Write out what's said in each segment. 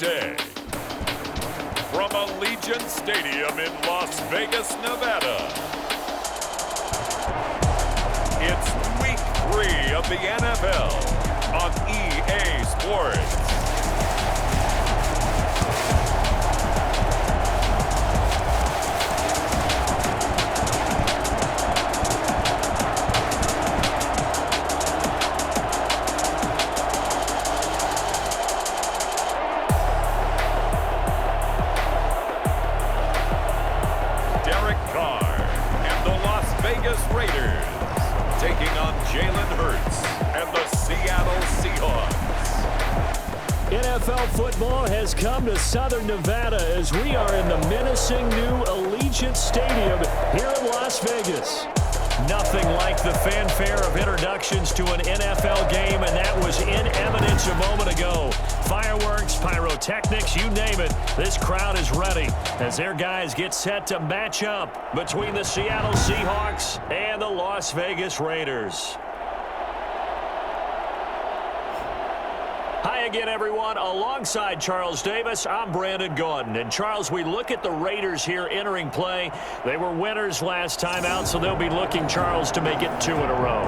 today. From Allegiant Stadium in Las Vegas, Nevada, it's Week 3 of the NFL on EA Sports. NFL football has come to Southern Nevada as we are in the menacing new Allegiant Stadium here in Las Vegas. Nothing like the fanfare of introductions to an NFL game, and that was in evidence a moment ago. Fireworks, pyrotechnics, you name it, this crowd is ready as their guys get set to match up between the Seattle Seahawks and the Las Vegas Raiders. Hi again, everyone. Alongside Charles Davis, I'm Brandon Gordon. And, Charles, we look at the Raiders here entering play. They were winners last time out, so they'll be looking, Charles, to make it 2 in a row.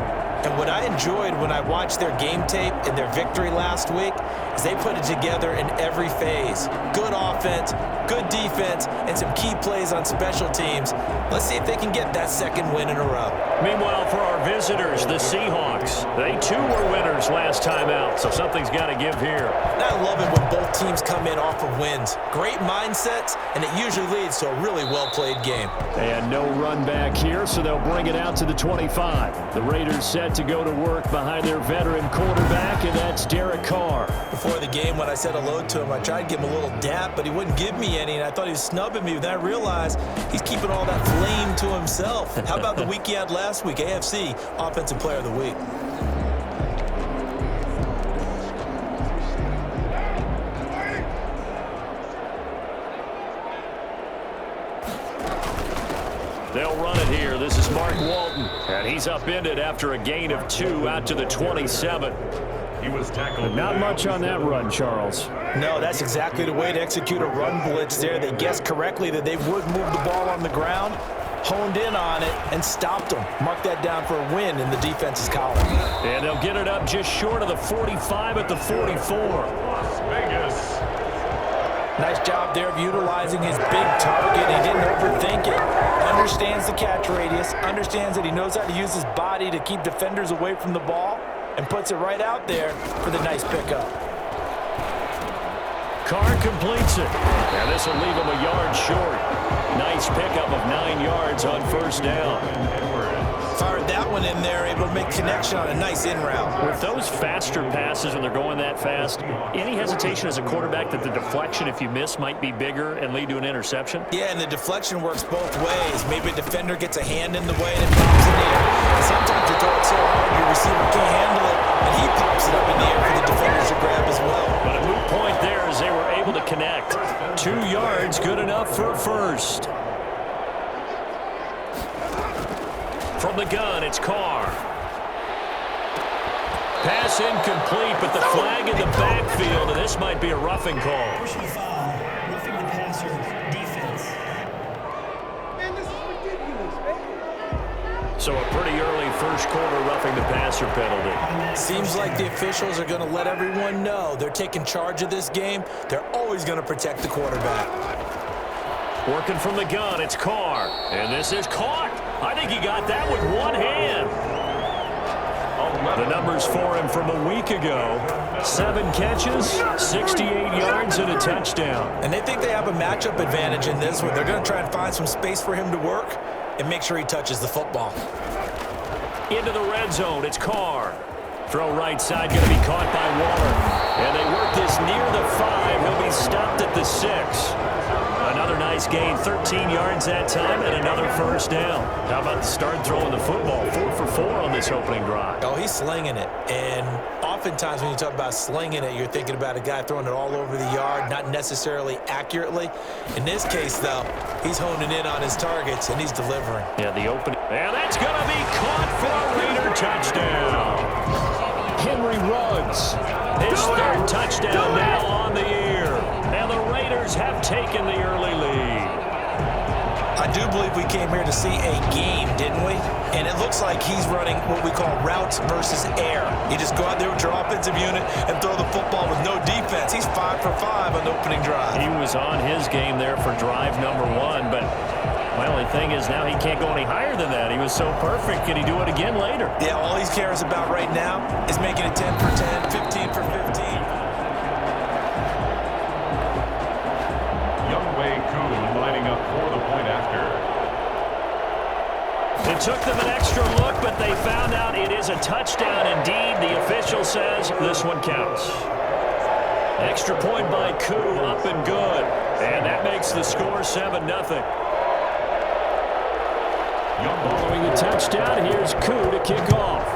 And what I enjoyed when I watched their game tape and their victory last week is they put it together in every phase. Good offense, good defense, and some key plays on special teams. Let's see if they can get that second win in a row. Meanwhile, for our visitors, the Seahawks, they too were winners last time out, so something's got to give here. I love it when both teams come in off of wins. Great mindsets, and it usually leads to a really well-played game. And no run back here, so they'll bring it out to the 25. The Raiders set to go to work behind their veteran quarterback, and that's Derek Carr. Before the game, when I said hello to him, I tried to give him a little dap, but he wouldn't give me any, and I thought he was snubbing me. Then I realized he's keeping all that flame to himself. How about the week he had last week? AFC Offensive Player of the Week. They'll run it here. This is Mark Walton, and he's upended after a gain of 2 out to the 27. He was tackled. Not much on that run, Charles. No, that's exactly the way to execute a run blitz there. They guessed correctly that they would move the ball on the ground, honed in on it, and stopped them. Mark that down for a win in the defense's column. And they'll get it up just short of the 45 at the 44. Las Vegas. Nice job there of utilizing his big target. He didn't overthink it. Understands the catch radius. Understands that he knows how to use his body to keep defenders away from the ball. And puts it right out there for the nice pickup. Carr completes it. And this will leave him a yard short. Nice pickup of 9 yards on first down. Fired that one in there, able to make connection on a nice in route. With those faster passes when they're going that fast, any hesitation as a quarterback that the deflection, if you miss, might be bigger and lead to an interception? Yeah, and the deflection works both ways. Maybe a defender gets a hand in the way and it pops in the air. And sometimes you throw it so hard your receiver can't handle it, and he pops it up in the air for the defenders to grab as well. But a moot point there as they were able to connect. 2 yards, good enough for a first. From the gun, it's Carr. Pass incomplete, but the flag in the backfield, and this might be a roughing call. Personal foul, roughing the passer, defense. Man, this is ridiculous, man. So a pretty early first quarter roughing the passer penalty. Seems like the officials are going to let everyone know they're taking charge of this game. They're always going to protect the quarterback. Working from the gun, it's Carr. And this is caught. I think he got that with one hand. The numbers for him from a week ago. 7 catches, 68 yards, and a touchdown. And they think they have a matchup advantage in this one. They're going to try and find some space for him to work and make sure he touches the football. Into the red zone, it's Carr. Throw right side, going to be caught by Waller. And they work this near the 5. He'll be stopped at the 6. Another nice gain, 13 yards that time, and another first down. How about the start throwing the football? 4 for 4 on this opening drive. Oh, he's slinging it. And oftentimes when you talk about slinging it, you're thinking about a guy throwing it all over the yard, not necessarily accurately. In this case, though, he's honing in on his targets, and he's delivering. Yeah, the opening. And that's going to be caught for a Raider touchdown. Henry Ruggs, his third touchdown now on the year. Steelers have taken the early lead. I do believe we came here to see a game, didn't we? And it looks like he's running what we call routes versus air. You just go out there with your offensive unit and throw the football with no defense. He's 5 for 5 on the opening drive. He was on his game there for drive number 1, but my only thing is now he can't go any higher than that. He was so perfect. Can he do it again later? Yeah, all he cares about right now is making it 10 for 10, 15 for 15. Lining up for the point after. It took them an extra look, but they found out it is a touchdown indeed. The official says this one counts. Extra point by Koo, up and good. And that makes the score 7-0. Following the touchdown, here's Koo to kick off.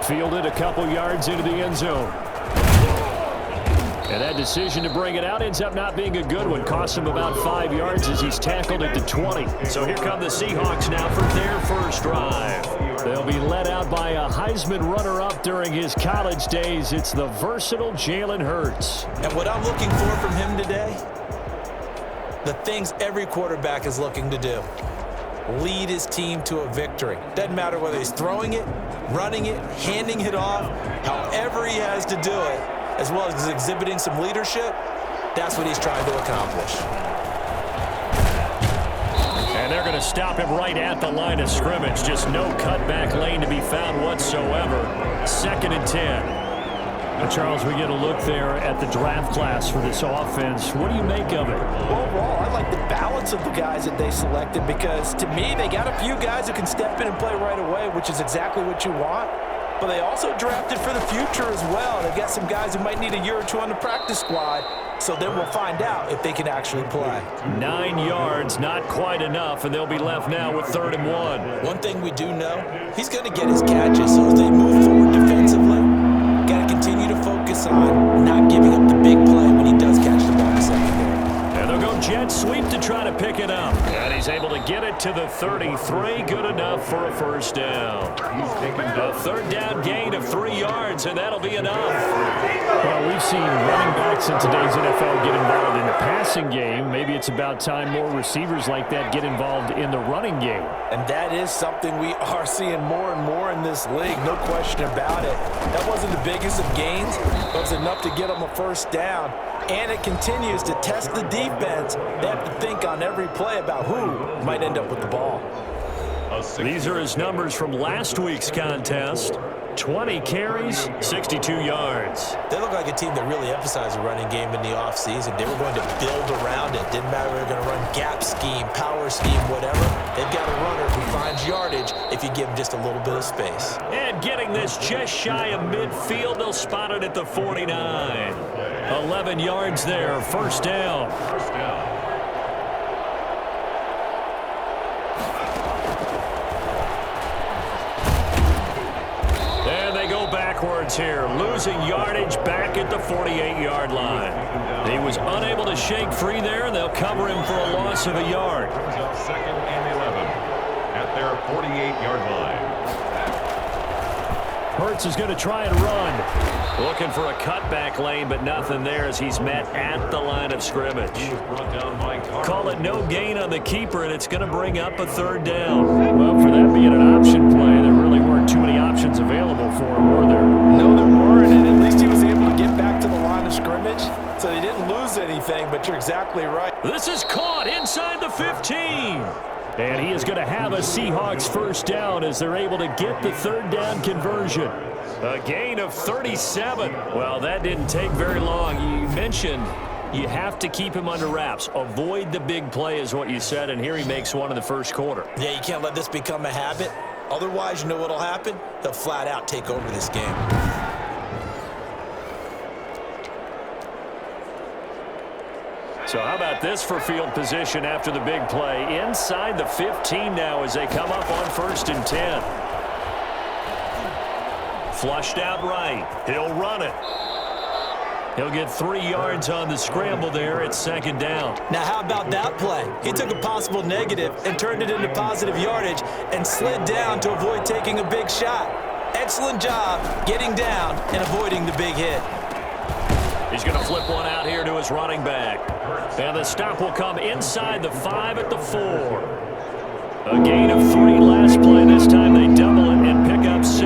Fielded a couple yards into the end zone. And that decision to bring it out ends up not being a good one. Cost him about 5 yards as he's tackled it to 20. So here come the Seahawks now for their first drive. They'll be led out by a Heisman runner-up during his college days. It's the versatile Jalen Hurts. And what I'm looking for from him today, the things every quarterback is looking to do. Lead his team to a victory. Doesn't matter whether he's throwing it, running it, handing it off, however he has to do it, as well as exhibiting some leadership, that's what he's trying to accomplish. And they're going to stop him right at the line of scrimmage. Just no cutback lane to be found whatsoever. 2nd and 10. Now, Charles, we get a look there at the draft class for this offense. What do you make of it? Overall, I like the balance of the guys that they selected because, to me, they got a few guys who can step in and play right away, which is exactly what you want. But they also drafted for the future as well. They've got some guys who might need a year or two on the practice squad, so then we'll find out if they can actually play. 9 yards, not quite enough, and they'll be left now with 3rd and 1. One thing we do know, he's going to get his catches, so as they move forward defensively, got to continue to focus on not giving up the big play when he does catch the ball in the secondary. And they'll go jet sweep to try to pick it up. And he's able to get it to the 33. Good enough for a first down. A 3rd down gain of 3 yards, and that'll be enough. Well, we've seen running backs in today's NFL get involved in the passing game. Maybe it's about time more receivers like that get involved in the running game. And that is something we are seeing more and more in this league, no question about it. That wasn't the biggest of gains, but it was enough to get them a first down. And it continues to test the defense. They have to think on every play about who might end up with the ball. These are his numbers from last week's contest. 20 carries, 62 yards. They look like a team that really emphasized the running game in the offseason. They were going to build around it. Didn't matter if they were going to run gap scheme, power scheme, whatever. They've got a runner who finds yardage if you give him just a little bit of space. And getting this just shy of midfield, they'll spot it at the 49. 11 yards there, first down. And they go backwards here, losing yardage back at the 48-yard line. He was unable to shake free there, and they'll cover him for a loss of a yard. 2nd and 11 at their 48-yard line. Hurts is going to try and run. Looking for a cutback lane, but nothing there as he's met at the line of scrimmage. Call it no gain on the keeper, and it's going to bring up a 3rd down. Well, for that being an option play, there really weren't too many options available for him, were there? No, there weren't, and at least he was able to get back to the line of scrimmage, so they didn't lose anything, but you're exactly right. This is caught inside the 15. And he is going to have a Seahawks first down as they're able to get the 3rd down conversion. A gain of 37. Well, that didn't take very long. You mentioned you have to keep him under wraps. Avoid the big play is what you said, and here he makes one in the first quarter. Yeah, you can't let this become a habit. Otherwise, you know what'll happen? They'll flat out take over this game. So how about this for field position after the big play? Inside the 15 now as they come up on 1st and 10. Flushed out right. He'll run it. He'll get 3 yards on the scramble there at 2nd down. Now, how about that play? He took a possible negative and turned it into positive yardage and slid down to avoid taking a big shot. Excellent job getting down and avoiding the big hit. He's going to flip one out here to his running back. And the stop will come inside the 5 at the 4. A gain of 3 last play. This time they double it and pick up 6.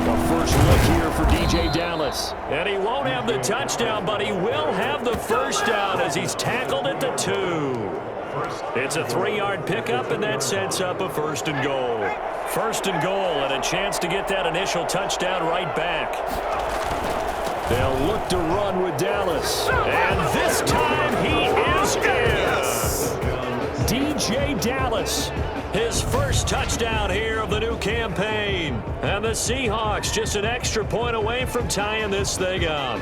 The first look here for DJ Dallas. And he won't have the touchdown, but he will have the first down as he's tackled at the 2. It's a 3-yard pickup, and that sets up a 1st and goal. 1st and goal, and a chance to get that initial touchdown right back. They'll look to run with Dallas. And this time he is in. DJ Dallas, his first touchdown here of the new campaign. And the Seahawks just an extra point away from tying this thing up.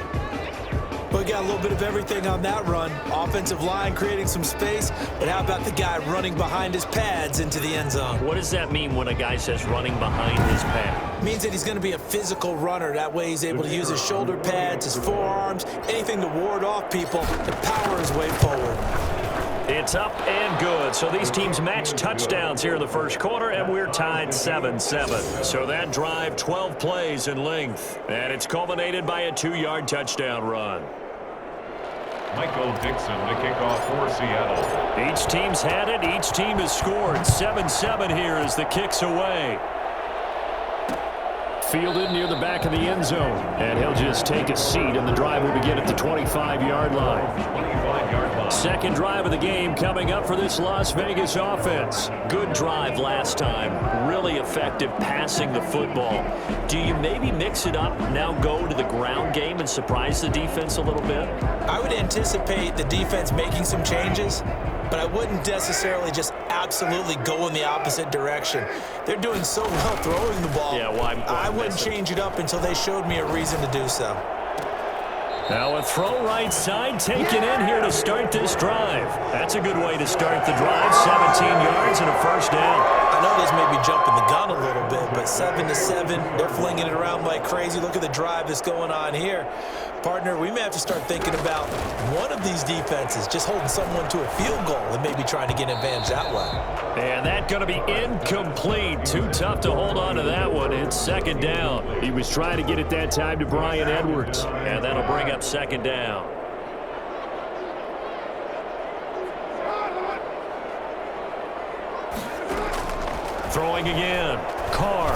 We got a little bit of everything on that run. Offensive line creating some space, but how about the guy running behind his pads into the end zone? What does that mean when a guy says running behind his pad? It means that he's going to be a physical runner. That way he's able to use his shoulder pads, his forearms, anything to ward off people and power his way forward. It's up and good. So these teams match touchdowns here in the first quarter, and we're tied 7-7. So that drive, 12 plays in length, and it's culminated by a 2-yard touchdown run. Michael Dixon to kick off for Seattle. Each team's had it. Each team has scored. 7-7 here as the kick's away. Fielded near the back of the end zone. And he'll just take a seat, and the drive will begin at the 25-yard line. 25-yard line. Second drive of the game coming up for this Las Vegas offense. Good drive last time. Really effective passing the football. Do you maybe mix it up, now go to the ground game and surprise the defense a little bit? I would anticipate the defense making some changes, but I wouldn't necessarily just absolutely go in the opposite direction. They're doing so well throwing the ball. Yeah, well, I wouldn't change it up until they showed me a reason to do so. Now a throw right side taken in here to start this drive. That's a good way to start the drive. 17 yards and a first down. I know this may be jumping the gun a little bit, but 7-7, they're flinging it around like crazy. Look at the drive that's going on here. Partner, we may have to start thinking about one of these defenses just holding someone to a field goal and maybe trying to get an advantage that way. And that's going to be incomplete. Too tough to hold on to that one. It's second down. He was trying to get it that time to Brian Edwards. And that'll bring up second down. Throwing again. Carr.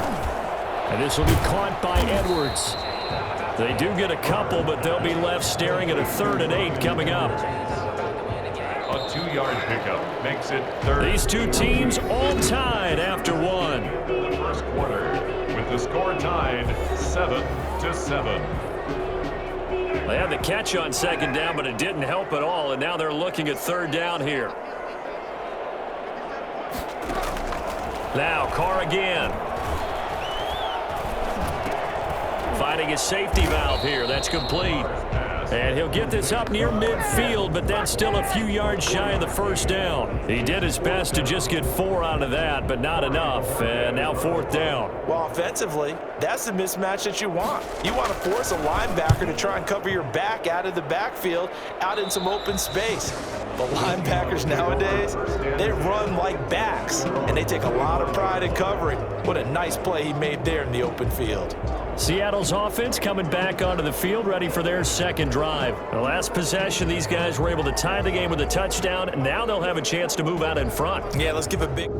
And this will be caught by Edwards. They do get a couple, but they'll be left staring at a 3rd and 8 coming up. A 2-yard pickup makes it 3rd. These two teams all tied after one. The first quarter with the score tied 7-7. They had the catch on second down, but it didn't help at all, and now they're looking at 3rd down here. Now, Carr again. Finding his safety valve here. That's complete. And he'll get this up near midfield, but that's still a few yards shy of the first down. He did his best to just get 4 out of that, but not enough. And now 4th down. Well, offensively, that's the mismatch that you want. You want to force a linebacker to try and cover your back out of the backfield, out in some open space. The linebackers nowadays, they run like backs, and they take a lot of pride in covering. What a nice play he made there in the open field. Seattle's offense coming back onto the field, ready for their second drive. The last possession, these guys were able to tie the game with a touchdown, and now they'll have a chance to move out in front. Yeah, let's give a big...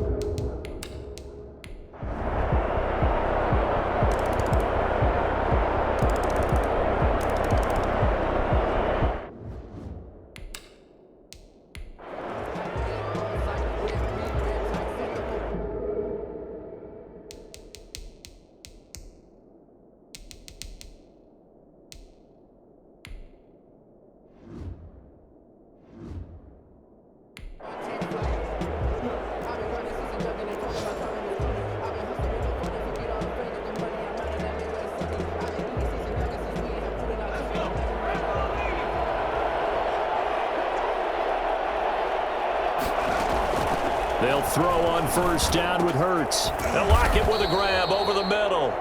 They'll throw on first down with Hurts. They'll lock it with a grab over the middle.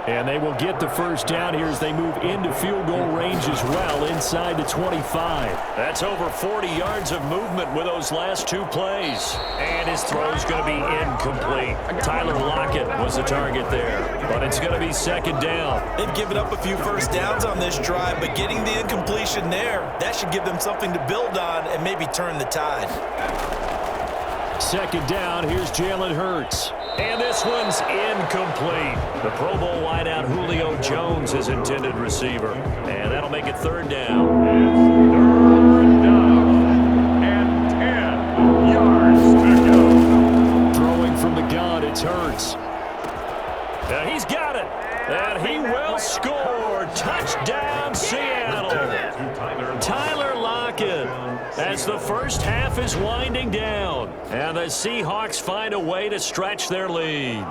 And they will get the first down here as they move into field goal range as well, inside the 25. That's over 40 yards of movement with those last two plays. And his throw's going to be incomplete. Tyler Lockett was the target there, but it's going to be second down. They've given up a few first downs on this drive, but getting the incompletion there, that should give them something to build on and maybe turn the tide. Second down, here's Jalen Hurts. And this one's incomplete. The Pro Bowl wideout Julio Jones is intended receiver. And that'll make it third down. Third down and 10 yards to go. Throwing from the gun, it's Hurts. Now he's got it. And he will score. Touchdown, Seattle. Tyler Lockett. As the first half is winding down. And the Seahawks find a way to stretch their lead.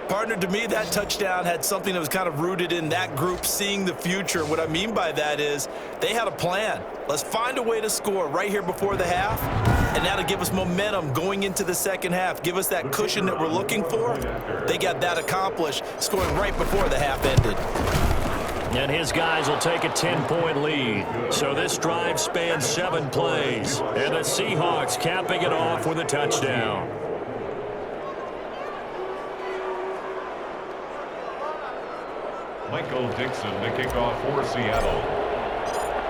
Partner, to me, that touchdown had something that was kind of rooted in that group seeing the future. What I mean by that is they had a plan. Let's find a way to score right here before the half, and that'll give us momentum going into the second half. Give us that cushion that we're looking for. They got that accomplished, scoring right before the half ended. And his guys will take a 10-point lead. So this drive spans 7 plays. And the Seahawks capping it off with a touchdown. Michael Dixon to kick off for Seattle.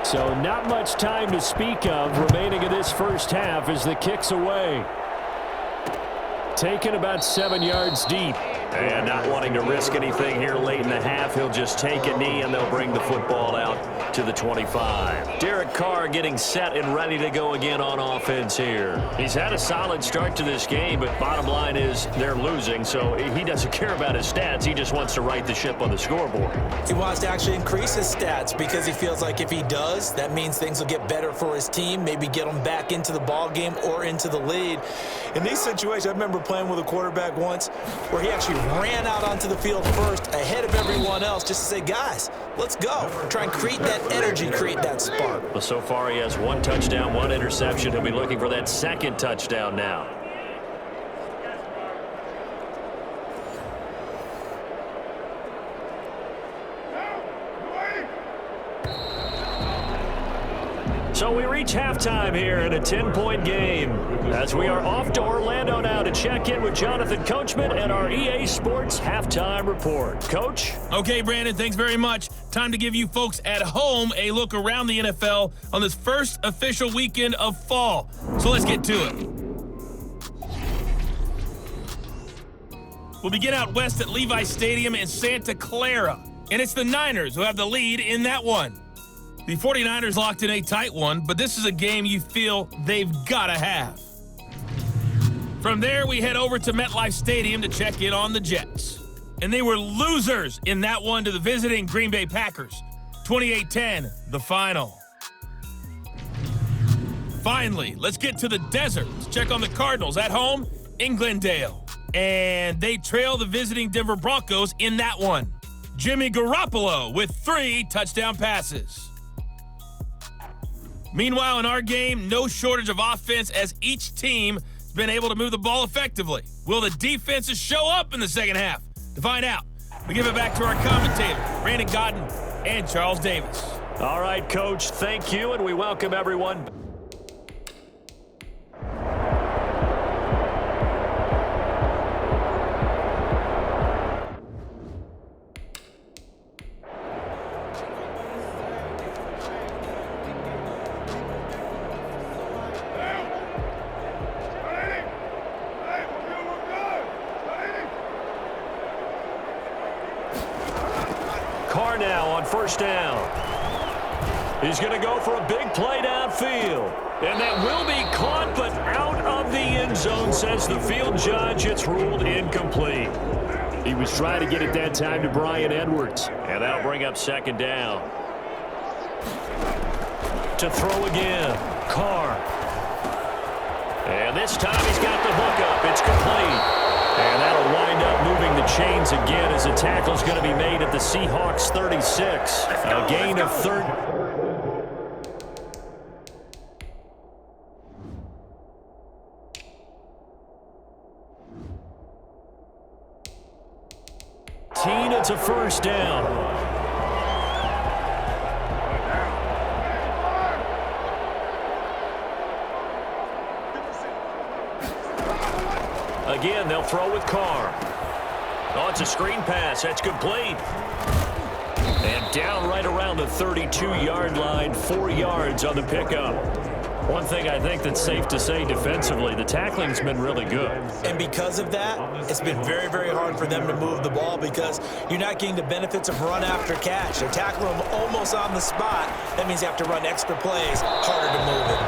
So not much time to speak of remaining in this first half as the kick's away. Taken about 7 yards deep. And not wanting to risk anything here late in the half, he'll just take a knee and they'll bring the football out to the 25. Derek Carr getting set and ready to go again on offense here. He's had a solid start to this game, but bottom line is they're losing, so he doesn't care about his stats. He just wants to right the ship on the scoreboard. He wants to actually increase his stats because he feels like if he does, that means things will get better for his team, maybe get them back into the ball game or into the lead. In these situations, I remember playing with a quarterback once where he actually ran out onto the field first ahead of everyone else just to say, guys, let's go. Try and create that energy, create that spark. Well, so far he has 1 touchdown, 1 interception. He'll be looking for that second touchdown now. So we reach halftime here in a 10-point game as we are off to Orlando now to check in with Jonathan Coachman and our EA Sports Halftime Report. Coach? Okay, Brandon, thanks very much. Time to give you folks at home a look around the NFL on this first official weekend of fall. So let's get to it. We'll begin out west at Levi Stadium in Santa Clara, and it's the Niners who have the lead in that one. The 49ers locked in a tight one, but this is a game you feel they've got to have. From there, we head over to MetLife Stadium to check in on the Jets. And they were losers in that one to the visiting Green Bay Packers. 28-10, the final. Finally, let's get to the desert to check on the Cardinals at home in Glendale. And they trail the visiting Denver Broncos in that one. Jimmy Garoppolo with 3 touchdown passes. Meanwhile, in our game, no shortage of offense as each team has been able to move the ball effectively. Will the defenses show up in the second half? To find out, we give it back to our commentators, Brandon Godden and Charles Davis. All right, Coach, thank you, and we welcome everyone. Carr now on first down. He's going to go for a big play downfield. And that will be caught, but out of the end zone, says the field judge. It's ruled incomplete. He was trying to get it that time to Bryan Edwards. And that'll bring up second down. To throw again, Carr. And this time he's got the hook up. It's complete. And that'll wind up moving the chains again as a tackle's going to be made at the Seahawks 36. A gain of 13 at It's a first down. Again, they'll throw with Carr. Oh, it's a screen pass. That's complete. And down right around the 32-yard line, 4 yards on the pickup. One thing I think that's safe to say defensively, the tackling's been really good. And because of that, it's been very, very hard for them to move the ball because you're not getting the benefits of run after catch. They're tackling them almost on the spot. That means you have to run extra plays, harder to move it.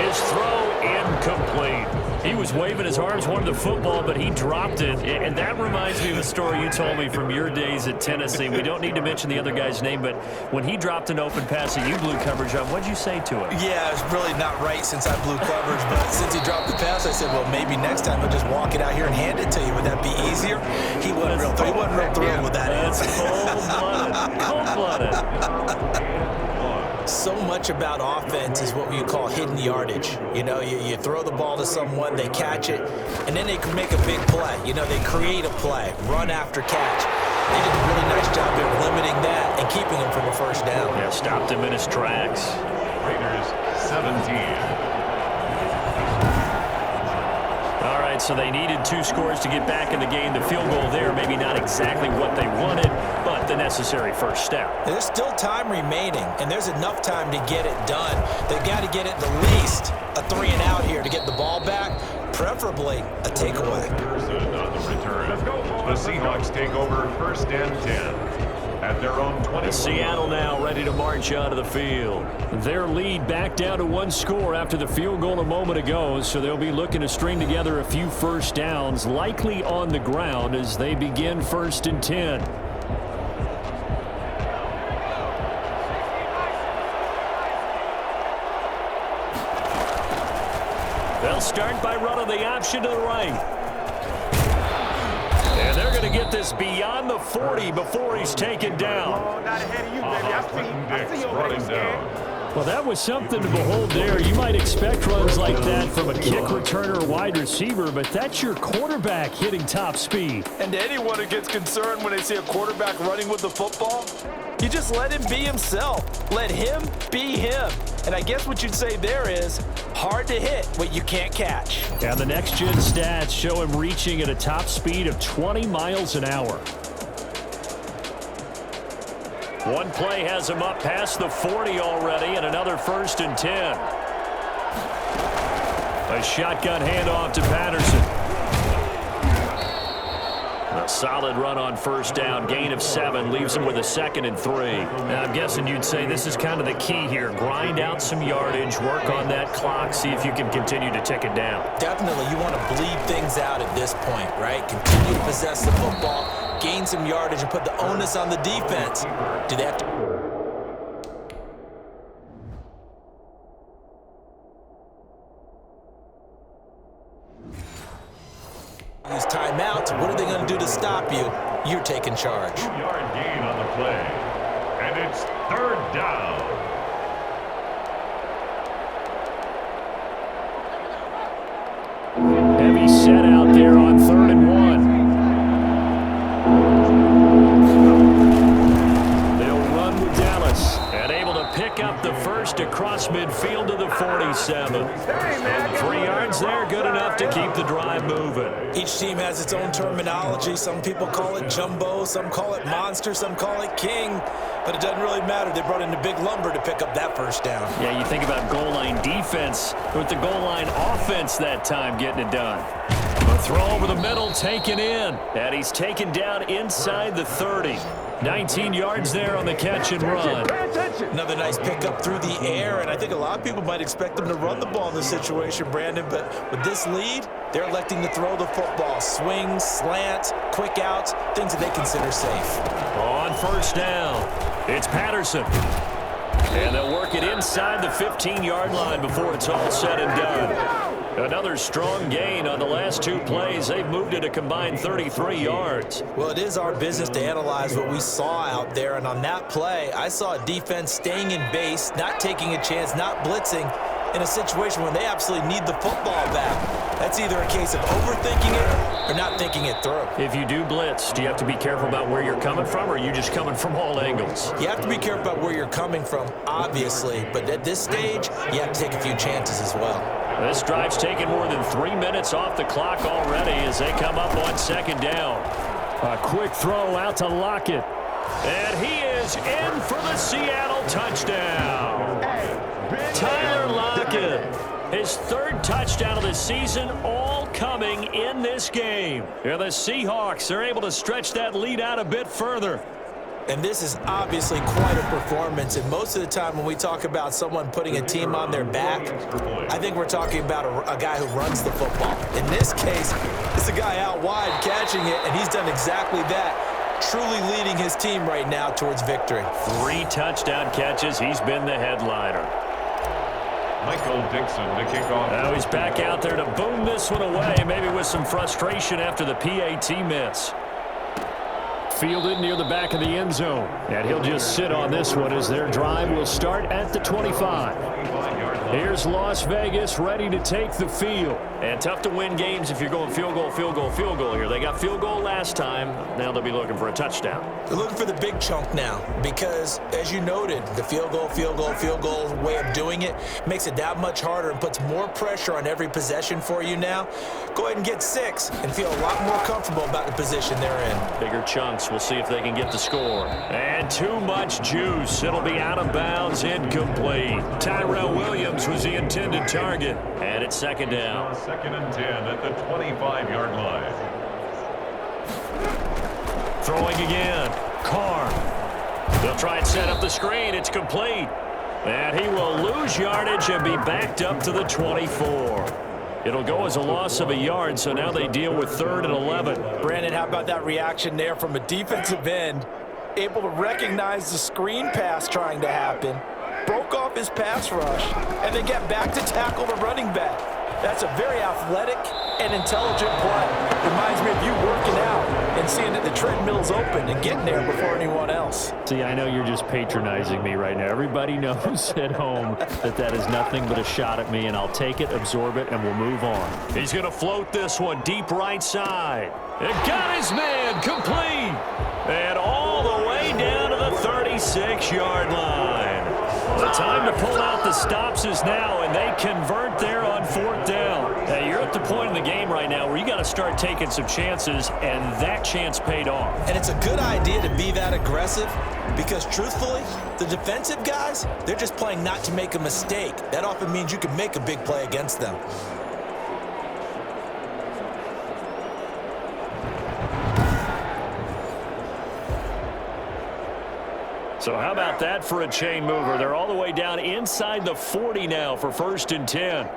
His throw incomplete. He was waving his arms, wanted the football, but he dropped it. And that reminds me of a story you told me from your days at Tennessee. We don't need to mention the other guy's name, but when he dropped an open pass that you blew coverage on, what'd you say to him? Yeah, it's really not right since I blew coverage, but since he dropped the pass, I said, well, maybe next time he'll just walk it out here and hand it to you. Would that be easier? He wasn't real thrilled with that answer. That's cold-blooded. Cold-blooded. So much about offense is what you call hidden yardage. You know, you throw the ball to someone, they catch it, and then they can make a big play. You know, they create a play, run after catch. They did a really nice job there limiting that and keeping him from a first down. Yeah, stopped him in his tracks. Raiders 17. All right, so they needed 2 scores to get back in the game. The field goal there, maybe not exactly what they wanted, but the necessary first step. There's still time remaining, and there's enough time to get it done. They've got to get it the least a 3 and out here to get the ball back, preferably a takeaway. Pearson on the return. The Seahawks take over first and 10. At their own 20. Seattle now ready to march out of the field. Their lead back down to 1 score after the field goal a moment ago, so they'll be looking to string together a few first downs, likely on the ground as they begin first and 10. They'll start by running the option to the right. And they're going to get this beyond the 40 before he's taken down. Oh, not ahead of you, baby. I see you brought over him there, down. Well, that was something to behold there. You might expect runs like that from a kick returner or wide receiver, but that's your quarterback hitting top speed. And anyone who gets concerned when they see a quarterback running with the football, you just let him be himself. Let him be him. And I guess what you'd say there is hard to hit what you can't catch. And the next-gen stats show him reaching at a top speed of 20 miles an hour. One play has him up past the 40 already, and another first and 10. A shotgun handoff to Patterson. A solid run on first down, gain of 7, leaves him with a 2nd and 3. Now, I'm guessing you'd say this is kind of the key here. Grind out some yardage, work on that clock, see if you can continue to tick it down. Definitely, you want to bleed things out at this point, right? Continue to possess the football, gain some yardage, and put the onus on the defense. Do they have to... use timeouts? What are they going to do to stop you? You're taking charge. 2-yard gain on the play. And it's 3rd down. Heavy set out there on 3rd and 1. They'll run with Dallas and able to pick up the first across midfield to the 47. And 3 yards there, good enough to keep the drive moving. Each team has its own terminology. Some people call it jumbo, some call it monster, some call it king. But it doesn't really matter. They brought in the big lumber to pick up that first down. Yeah, you think about goal line defense with the goal line offense that time getting it done. A throw over the middle, taken in. And he's taken down inside the 30. 19 yards there on the catch and run. Another nice pickup through the air, and I think a lot of people might expect them to run the ball in this situation, Brandon, but with this lead, they're electing to throw the football. Swings, slants, quick outs, things that they consider safe. On first down, it's Patterson. And they'll work it inside the 15-yard line before it's all said and done. Another strong gain on the last 2 plays. They've moved it a combined 33 yards. Well, it is our business to analyze what we saw out there, and on that play, I saw a defense staying in base, not taking a chance, not blitzing, in a situation when they absolutely need the football back. That's either a case of overthinking it or not thinking it through. If you do blitz, do you have to be careful about where you're coming from, or are you just coming from all angles? You have to be careful about where you're coming from, obviously, but at this stage, you have to take a few chances as well. This drive's taken more than 3 minutes off the clock already as they come up on second down. A quick throw out to Lockett. And he is in for the Seattle touchdown. Tyler Lockett, his third touchdown of the season, all coming in this game. And the Seahawks are able to stretch that lead out a bit further. And this is obviously quite a performance. And most of the time when we talk about someone putting a team on their back, I think we're talking about a guy who runs the football. In this case, it's a guy out wide catching it, and he's done exactly that, truly leading his team right now towards victory. 3 touchdown catches. He's been the headliner. Michael Dixon to kick off. Now he's back out there to boom this one away, maybe with some frustration after the PAT miss. Fielded near the back of the end zone. And he'll just sit on this one as their drive will start at the 25. Here's Las Vegas ready to take the field. And tough to win games if you're going field goal, field goal, field goal here. They got field goal last time. Now they'll be looking for a touchdown. They're looking for the big chunk now because, as you noted, the field goal way of doing it makes it that much harder and puts more pressure on every possession for you now. Go ahead and get 6 and feel a lot more comfortable about the position they're in. Bigger chunks. We'll see if they can get the score. And too much juice. It'll be out of bounds, incomplete. Tyrell Williams was the intended target. And it's second down. Second and 10 at the 25-yard line. Throwing again. Carr. They'll try and set up the screen. It's complete. And he will lose yardage and be backed up to the 24. It'll go as a loss of a yard, so now they deal with 3rd and 11. Brandon, how about that reaction there from a defensive end? Able to recognize the screen pass trying to happen, broke off his pass rush, and then get back to tackle the running back. That's a very athletic and intelligent play. Reminds me of you working out and seeing that the treadmill's open and getting there before anyone else. See, I know you're just patronizing me right now. Everybody knows at home that is nothing but a shot at me, and I'll take it, absorb it, and we'll move on. He's going to float this one deep right side. It got his man complete. And all the way down to the 36-yard line. The time to pull out the stops is now, and they convert there on 4th down. Now, you're at the point in the game right now where you got to start taking some chances, and that chance paid off. And it's a good idea to be that aggressive because, truthfully, the defensive guys, they're just playing not to make a mistake. That often means you can make a big play against them. So how about that for a chain mover? They're all the way down inside the 40 now for 1st and 10.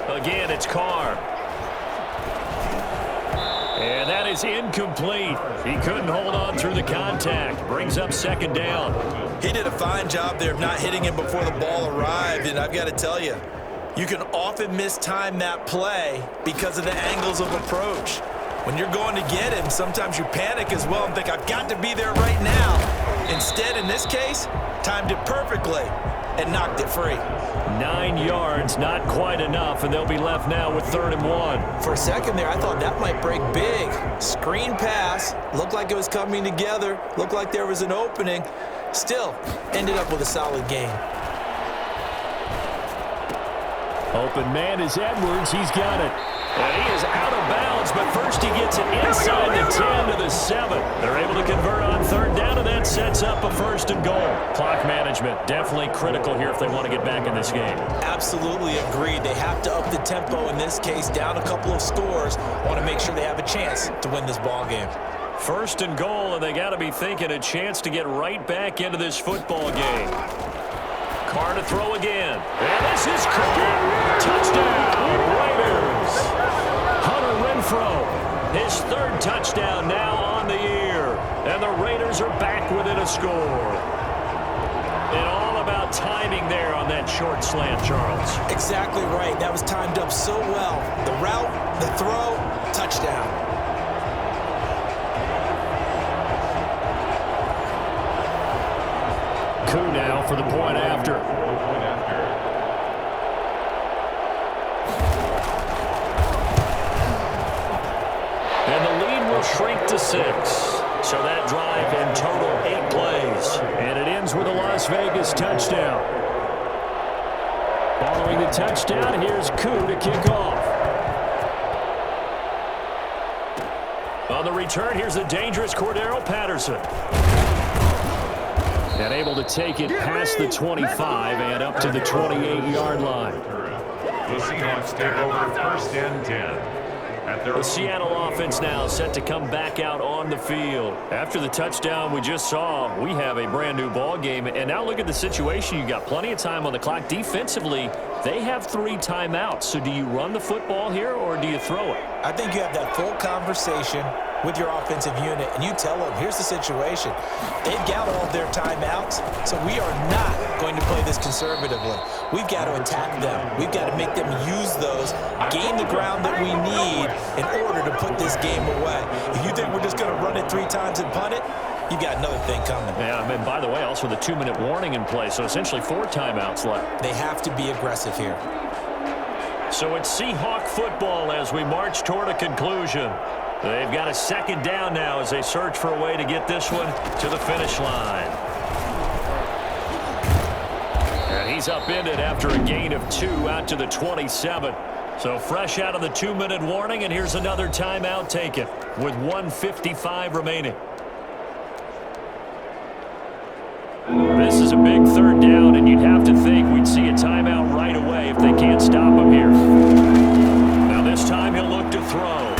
Again, it's Carr. And that is incomplete. He couldn't hold on through the contact. Brings up 2nd down. He did a fine job there of not hitting him before the ball arrived, and I've got to tell you, you can often mistime that play because of the angles of approach. When you're going to get him, sometimes you panic as well and think, I've got to be there right now. Instead, in this case, timed it perfectly and knocked it free. 9 yards, not quite enough, and they'll be left now with 3rd and 1. For a second there, I thought that might break big. Screen pass, looked like it was coming together, looked like there was an opening. Still, ended up with a solid game. Open man is Edwards. He's got it. And he is out of bounds, but first he gets it inside the 10 to the 7. They're able to convert on 3rd down, and that sets up a 1st and goal. Clock management, definitely critical here if they want to get back in this game. Absolutely agreed. They have to up the tempo in this case, down a couple of scores. Want to make sure they have a chance to win this ball game. 1st and goal, and they got to be thinking a chance to get right back into this football game. Carr to throw again. And this is cooking. Touchdown, Raiders. Hunter Renfrow, his 3rd touchdown now on the year. And the Raiders are back within a score. And all about timing there on that short slant, Charles. Exactly right. That was timed up so well. The route, the throw, touchdown. Koo now for the point after. And the lead will shrink to 6. So that drive in total 8 plays. And it ends with a Las Vegas touchdown. Following the touchdown, here's Koo to kick off. On the return, here's the dangerous Cordero Patterson. And able to take it past the 25 and up to the 28-yard line. The Seahawks take over first and 10. The Seattle offense now set to come back out on the field. After the touchdown we just saw, we have a brand new ball game. And now look at the situation. You got plenty of time on the clock. Defensively, they have 3 timeouts. So do you run the football here or do you throw it? I think you have that full conversation with your offensive unit, and you tell them, here's the situation. They've got all of their timeouts, so we are not going to play this conservatively. We've got to attack them. We've got to make them use those, gain the ground that we need in order to put this game away. If you think we're just going to run it 3 times and punt it, you've got another thing coming. Yeah, and by the way, also the 2-minute warning in play, so essentially 4 timeouts left. They have to be aggressive here. So it's Seahawk football as we march toward a conclusion. They've got a second down now as they search for a way to get this one to the finish line. And he's upended after a gain of 2 out to the 27. So fresh out of the 2-minute warning, and here's another timeout taken with 1:55 remaining. This is a big 3rd down, and you'd have to think we'd see a timeout right away if they can't stop him here. Now this time he'll look to throw.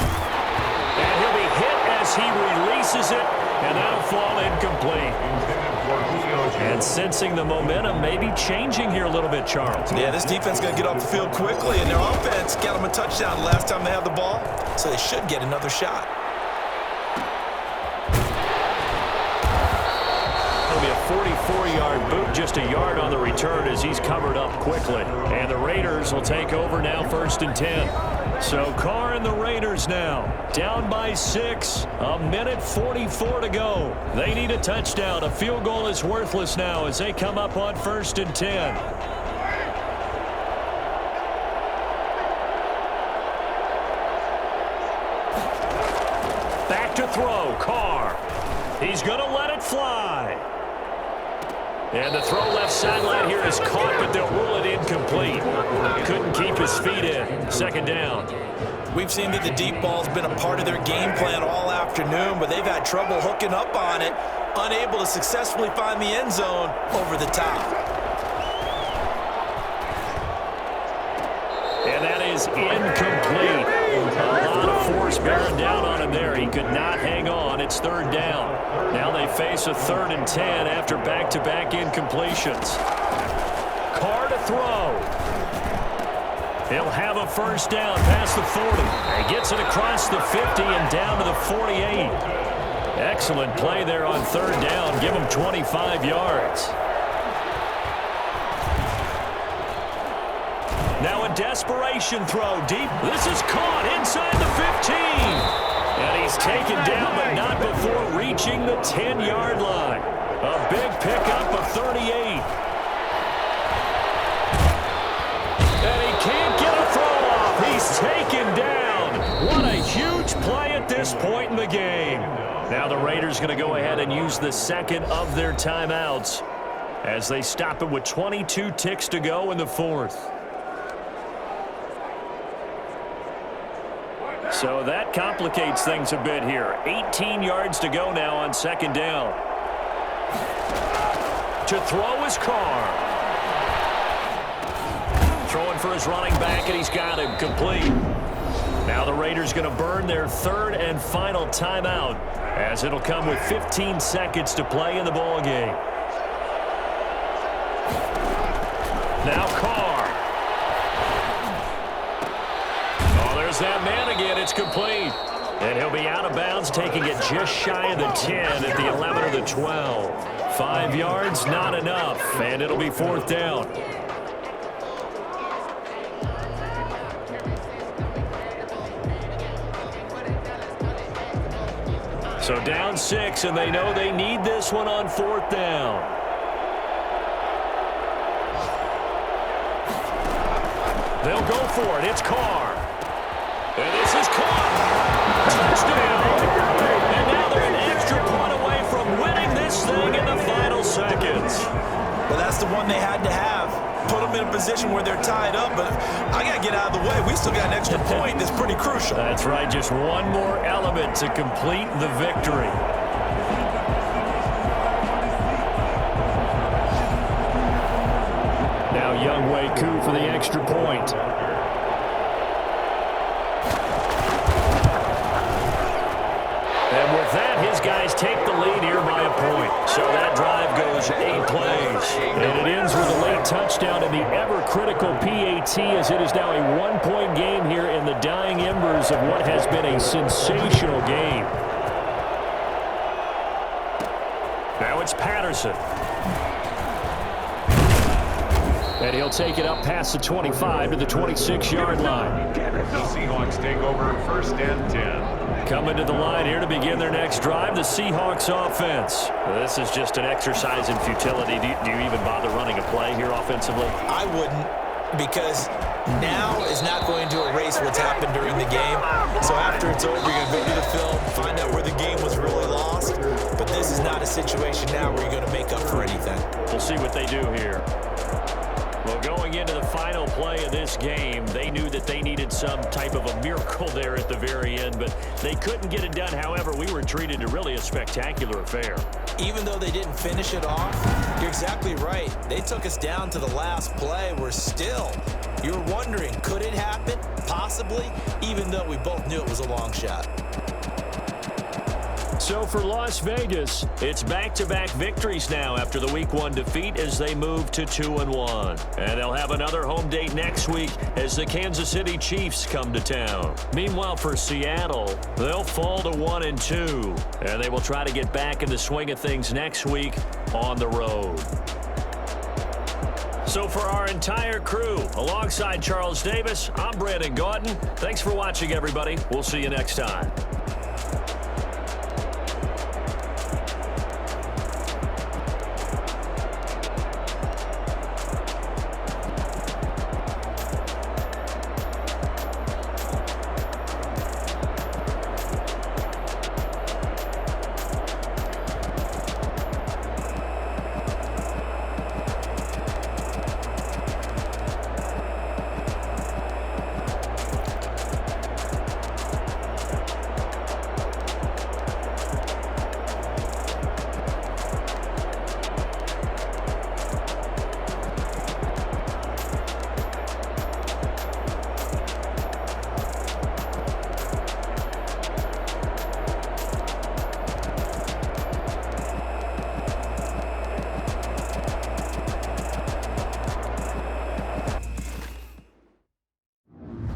And he'll be hit as he releases it, and that'll fall incomplete. And sensing the momentum maybe changing here a little bit, Charles. Yeah, this defense is going to get off the field quickly, and their offense got them a touchdown the last time they had the ball, so they should get another shot. It'll be a 44-yard boot, just a yard on the return as he's covered up quickly. And the Raiders will take over now 1st and 10. So Carr and the Raiders now down by 6, 1:44 to go. They need a touchdown. A field goal is worthless now as they come up on 1st and 10. Back to throw, Carr. He's going to let it fly. And the throw left sideline here is caught, but they'll rule it incomplete. Couldn't keep his feet in. 2nd down. We've seen that the deep ball's been a part of their game plan all afternoon, but they've had trouble hooking up on it, unable to successfully find the end zone over the top. And that is incomplete. A lot of force bearing down on him there. He could not hang on. It's 3rd down. Now they face a 3rd and 10 after back-to-back incompletions. Carr to throw. He'll have a 1st down past the 40. He gets it across the 50 and down to the 48. Excellent play there on 3rd down. Give him 25 yards. Now a desperation throw deep. This is caught inside the 15. And he's taken down, but not before reaching the 10-yard line. A big pickup of 38. And he can't get a throw off. He's taken down. What a huge play at this point in the game. Now the Raiders going to go ahead and use the 2nd of their timeouts as they stop it with 22 ticks to go in the 4th. So that complicates things a bit here. 18 yards to go now on 2nd down. To throw is Carr. Throwing for his running back, and he's got him complete. Now the Raiders going to burn their 3rd and final timeout as it'll come with 15 seconds to play in the ball game. Now Carr. There's that man again. It's complete. And he'll be out of bounds, taking it just shy of the 10 at the 11 or the 12. 5 yards, not enough. And it'll be 4th down. So down 6, and they know they need this one on 4th down. They'll go for it. It's Carr. And this is caught. Touchdown. And now they're an extra point away from winning this thing in the final seconds. Well, that's the one they had to have. Put them in a position where they're tied up, but I got to get out of the way. We still got an extra point that's pretty crucial. That's right. Just one more element to complete the victory. Now Younghoe Koo for the extra point. And with that, his guys take the lead here by a point. So that drive goes 8 plays. And it ends with a late touchdown in the ever-critical PAT, as it is now a one-point game here in the dying embers of what has been a sensational game. Now it's Patterson. And he'll take it up past the 25 to the 26-yard line. The Seahawks take over 1st and 10. Coming to the line here to begin their next drive, the Seahawks offense. This is just an exercise in futility. Do you even bother running a play here offensively? I wouldn't, because now is not going to erase what's happened during the game. So after it's over, you're going to go through the film, find out where the game was really lost. But this is not a situation now where you're going to make up for anything. We'll see what they do here. Well, going into the final play of this game, they knew that they needed some type of a miracle there at the very end, but they couldn't get it done. However, we were treated to really a spectacular affair. Even though they didn't finish it off, you're exactly right. They took us down to the last play. We're still, you're wondering, could it happen? Possibly, even though we both knew it was a long shot. So for Las Vegas, it's back-to-back victories now after the Week 1 defeat as they move to 2-1. And they'll have another home date next week as the Kansas City Chiefs come to town. Meanwhile, for Seattle, they'll fall to 1-2. And they will try to get back in the swing of things next week on the road. So for our entire crew, alongside Charles Davis, I'm Brandon Gauton. Thanks for watching, everybody. We'll see you next time.